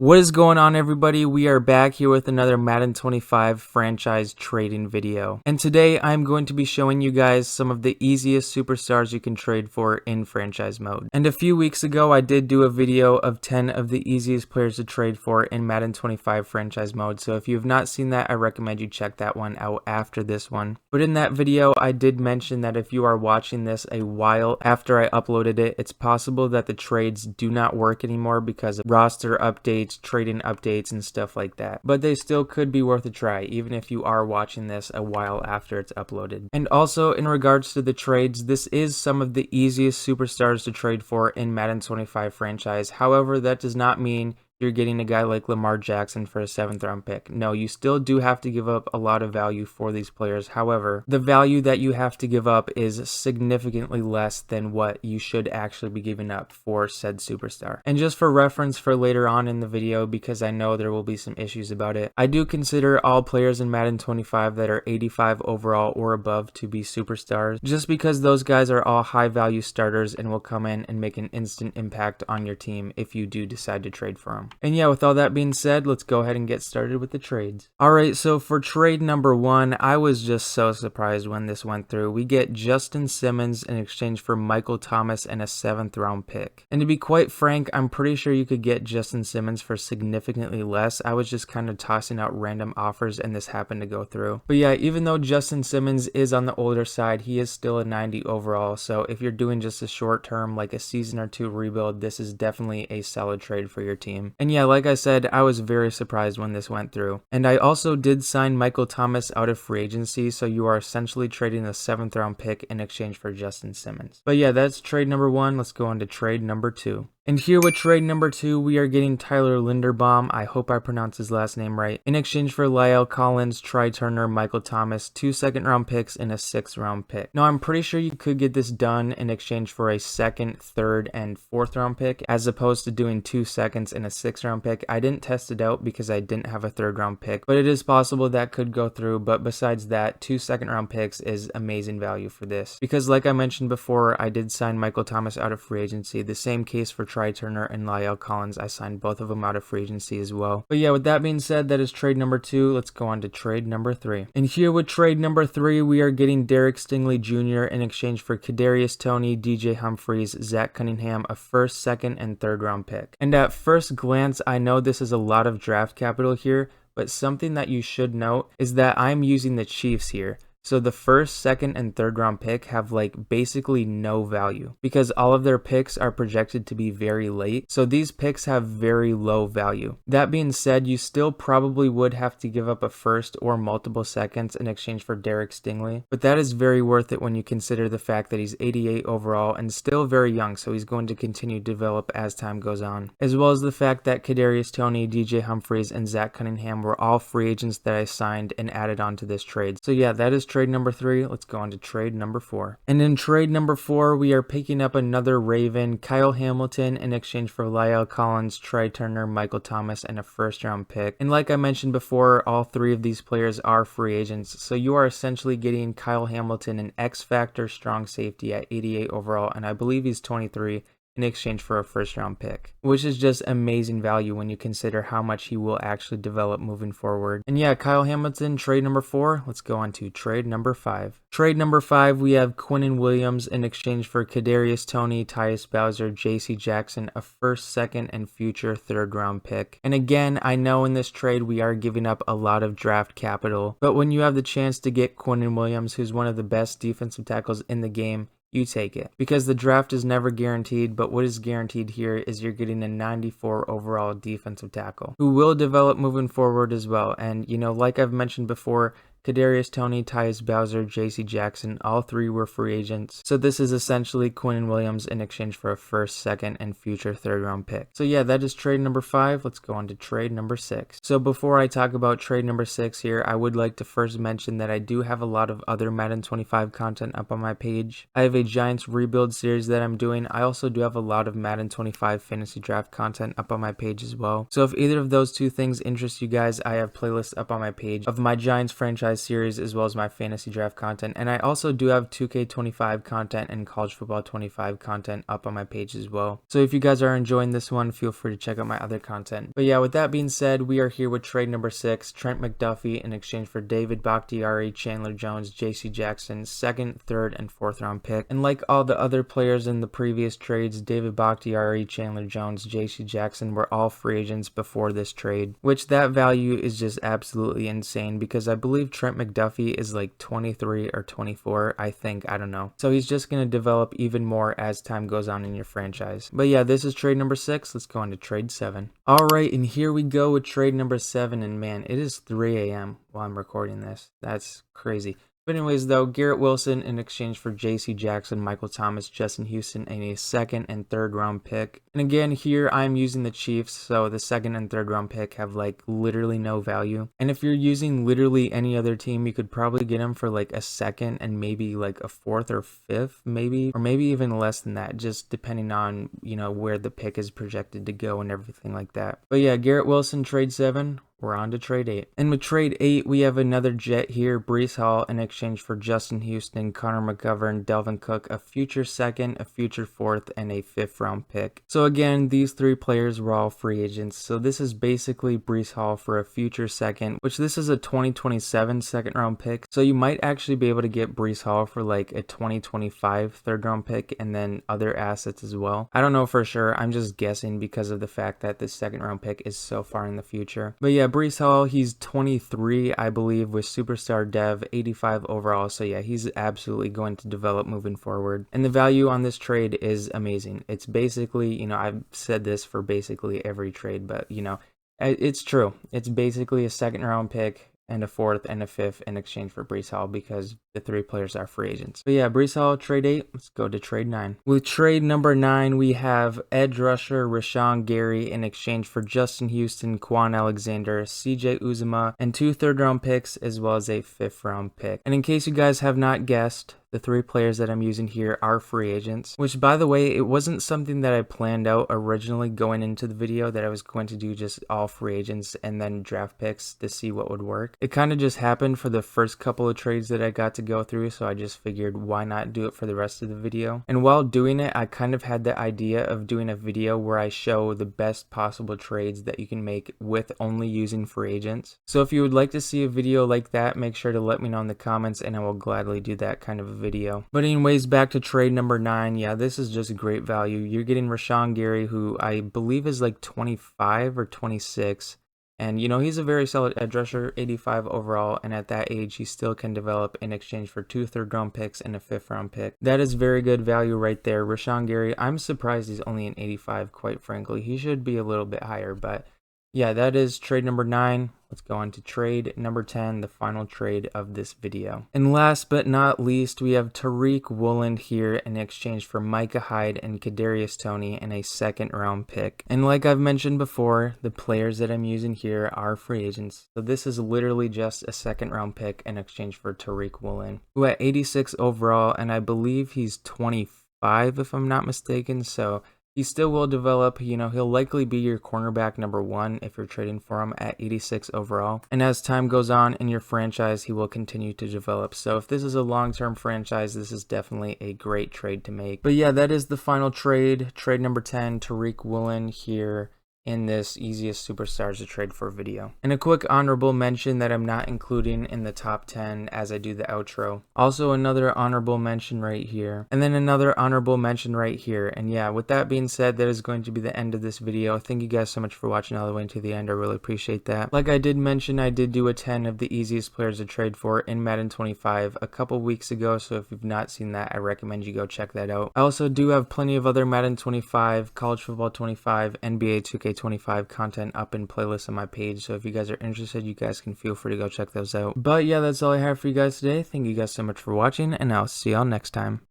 What is going on, everybody? We are back here with another Madden 25 franchise trading video. And today I'm going to be showing you guys some of the easiest superstars you can trade for in franchise mode. And a few weeks ago I did do a video of 10 of the easiest players to trade for in Madden 25 franchise mode. So if you have not seen that, I recommend you check that one out after this one. But in that video I did mention that if you are watching this a while after I uploaded it, it's possible that the trades do not work anymore because of roster updates, trading updates, and stuff like that. But they still could be worth a try, even if you are watching this a while after it's uploaded. And also, in regards to the trades, this is some of the easiest superstars to trade for in Madden 25 franchise. However, that does not mean you're getting a guy like Lamar Jackson for a 7th round pick. No, you still do have to give up a lot of value for these players. However, the value that you have to give up is significantly less than what you should actually be giving up for said superstar. And just for reference for later on in the video, because I know there will be some issues about it, I do consider all players in Madden 25 that are 85 overall or above to be superstars, just because those guys are all high value starters and will come in and make an instant impact on your team if you do decide to trade for them. And yeah, with all that being said, let's go ahead and get started with the trades. Alright, so for trade number 1, I was just so surprised when this went through. We get Justin Simmons in exchange for Michael Thomas and a 7th round pick. And to be quite frank, I'm pretty sure you could get Justin Simmons for significantly less. I was just kind of tossing out random offers and this happened to go through. But yeah, even though Justin Simmons is on the older side, he is still a 90 overall. So if you're doing just a short term, like a season or two rebuild, this is definitely a solid trade for your team. And yeah, like I said, I was very surprised when this went through. And I also did sign Michael Thomas out of free agency, so you are essentially trading a 7th round pick in exchange for Justin Simmons. But yeah, that's trade number 1. Let's go on to trade number 2. And here with trade number 2, we are getting Tyler Linderbaum, I hope I pronounced his last name right, in exchange for Lyle Collins, Try Turner, Michael Thomas, 2 2nd round picks, and a 6th round pick. Now, I'm pretty sure you could get this done in exchange for a 2nd, 3rd, and 4th round pick, as opposed to doing 2 seconds and a 6th round pick. I didn't test it out because I didn't have a 3rd round pick, but it is possible that could go through. But besides that, 2 2nd round picks is amazing value for this. Because like I mentioned before, I did sign Michael Thomas out of free agency. The same case for Try Turner and Lyle Collins. I signed both of them out of free agency as well. But yeah, with that being said, that is trade number 2. Let's go on to trade number 3. And here with trade number 3, we are getting Derek Stingley Jr. in exchange for Kadarius Toney, DJ Humphries, Zach Cunningham, a 1st, 2nd, and 3rd round pick. And at first glance, I know this is a lot of draft capital here, but something that you should note is that I'm using the Chiefs here. So the 1st, 2nd, and 3rd round pick have like basically no value because all of their picks are projected to be very late. So these picks have very low value. That being said, you still probably would have to give up a 1st or multiple 2nds in exchange for Derek Stingley. But that is very worth it when you consider the fact that he's 88 overall and still very young. So he's going to continue to develop as time goes on. As well as the fact that Kadarius Toney, DJ Humphries, and Zach Cunningham were all free agents that I signed and added onto this trade. So yeah, that is trade number 3. Let's go on to trade number 4. And in trade number 4, we are picking up another Raven, Kyle Hamilton, in exchange for Lyle Collins, Try Turner, Michael Thomas, and a 1st round pick. And like I mentioned before, all 3 of these players are free agents. So you are essentially getting Kyle Hamilton, an X Factor strong safety at 88 overall, and I believe he's 23, in exchange for a 1st round pick, which is just amazing value when you consider how much he will actually develop moving forward. And yeah, Kyle Hamilton, trade number 4. Let's go on to trade number 5. Trade number 5, we have Quinnen Williams in exchange for Kadarius Toney, Tyus Bowser, JC Jackson, a 1st, 2nd, and future 3rd round pick. And again, I know in this trade we are giving up a lot of draft capital, but when you have the chance to get Quinnen Williams, who's one of the best defensive tackles in the game, you take it. Because the draft is never guaranteed, but what is guaranteed here is you're getting a 94 overall defensive tackle who will develop moving forward as well. And you know, like I've mentioned before, Kadarius Toney, Tyus Bowser, JC Jackson, all 3 were free agents. So this is essentially Quinnen Williams in exchange for a 1st, 2nd, and future 3rd round pick. So yeah, that is trade number 5. Let's go on to trade number 6. So before I talk about trade number 6 here, I would like to first mention that I do have a lot of other Madden 25 content up on my page. I have a Giants rebuild series that I'm doing. I also do have a lot of Madden 25 fantasy draft content up on my page as well. So if either of those 2 things interest you guys, I have playlists up on my page of my Giants franchise franchise series as well as my fantasy draft content. And I also do have 2K25 content and college football 25 content up on my page as well. So if you guys are enjoying this one, feel free to check out my other content. But yeah, with that being said, we are here with trade number 6, Trent McDuffie in exchange for David Bakhtiari, Chandler Jones, JC Jackson, 2nd, 3rd, and 4th round pick. And like all the other players in the previous trades, David Bakhtiari, Chandler Jones, JC Jackson were all free agents before this trade, which that value is just absolutely insane because I believe Trent McDuffie is like 23 or 24, I think, I don't know. So he's just going to develop even more as time goes on in your franchise. But yeah, this is trade number 6. Let's go on to trade 7. Alright, and here we go with trade number 7, and man, it is 3 a.m. while I'm recording this. That's crazy. But anyways, though, Garrett Wilson in exchange for J.C. Jackson, Michael Thomas, Justin Houston, and a 2nd and 3rd round pick. And again, here I'm using the Chiefs, so the 2nd and 3rd round pick have like literally no value. And if you're using literally any other team, you could probably get them for like a 2nd and maybe like a 4th or 5th, maybe, or maybe even less than that, just depending on, you know, where the pick is projected to go and everything like that. But yeah, Garrett Wilson, trade 7. We're on to trade 8. And with trade 8, we have another Jet here, Breece Hall, in exchange for Justin Houston, Connor McGovern, Delvin Cook, a future 2nd, a future 4th, and a 5th round pick. So again, these 3 players were all free agents. So this is basically Breece Hall for a future 2nd, which this is a 2027 2nd round pick. So you might actually be able to get Breece Hall for like a 2025 3rd round pick and then other assets as well. I don't know for sure. I'm just guessing because of the fact that the 2nd round pick is so far in the future. But yeah, Breece Hall, he's 23, I believe, with Superstar Dev, 85 overall. So yeah, he's absolutely going to develop moving forward. And the value on this trade is amazing. It's basically, you know, I've said this for basically every trade, but you know, it's true. It's basically a 2nd round pick and a 4th and a 5th in exchange for Breece Hall because the 3 players are free agents. But yeah, Breece Hall, trade 8. Let's go to trade 9. With trade number 9, we have edge rusher Rashawn Gary in exchange for Justin Houston, Quan Alexander, CJ Uzomah, and 2 3rd round picks as well as a 5th round pick. And in case you guys have not guessed, the 3 players that I'm using here are free agents, which by the way, it wasn't something that I planned out originally going into the video that I was going to do just all free agents and then draft picks to see what would work. It kind of just happened for the first couple of trades that I got to go through, so I just figured why not do it for the rest of the video. And while doing it, I kind of had the idea of doing a video where I show the best possible trades that you can make with only using free agents. So if you would like to see a video like that, make sure to let me know in the comments and I will gladly do that kind of a video. But anyways, back to trade number 9. Yeah, this is just a great value. You're getting Rashawn Gary, who I believe is like 25 or 26. And, you know, he's a very solid edge rusher, 85 overall, and at that age, he still can develop in exchange for 2 3rd round picks and a 5th round pick. That is very good value right there. Rashawn Gary, I'm surprised he's only an 85, quite frankly. He should be a little bit higher, but yeah, that is trade number 9. Let's go on to trade number 10, the final trade of this video. And last but not least, we have Tariq Woolen here in exchange for Micah Hyde and Kadarius Toney and a 2nd round pick. And like I've mentioned before, the players that I'm using here are free agents. So this is literally just a 2nd round pick in exchange for Tariq Woolen, who at 86 overall, and I believe he's 25 if I'm not mistaken. So he still will develop, you know, he'll likely be your cornerback number 1 if you're trading for him at 86 overall. And as time goes on in your franchise, he will continue to develop. So if this is a long-term franchise, this is definitely a great trade to make. But yeah, that is the final trade. Trade number 10, Tariq Woolen here in this easiest superstars to trade for video. And a quick honorable mention that I'm not including in the top 10 as I do the outro. Also another honorable mention right here. And then another honorable mention right here. And yeah, with that being said, that is going to be the end of this video. Thank you guys so much for watching all the way to the end. I really appreciate that. Like I did mention, I did do a 10 of the easiest players to trade for in Madden 25 a couple weeks ago. So if you've not seen that, I recommend you go check that out. I also do have plenty of other Madden 25, College Football 25, NBA 2K 25 content up in playlists on my page, so if you guys are interested, you guys can feel free to go check those out. But yeah, that's all I have for you guys today. Thank you guys so much for watching, and I'll see y'all next time.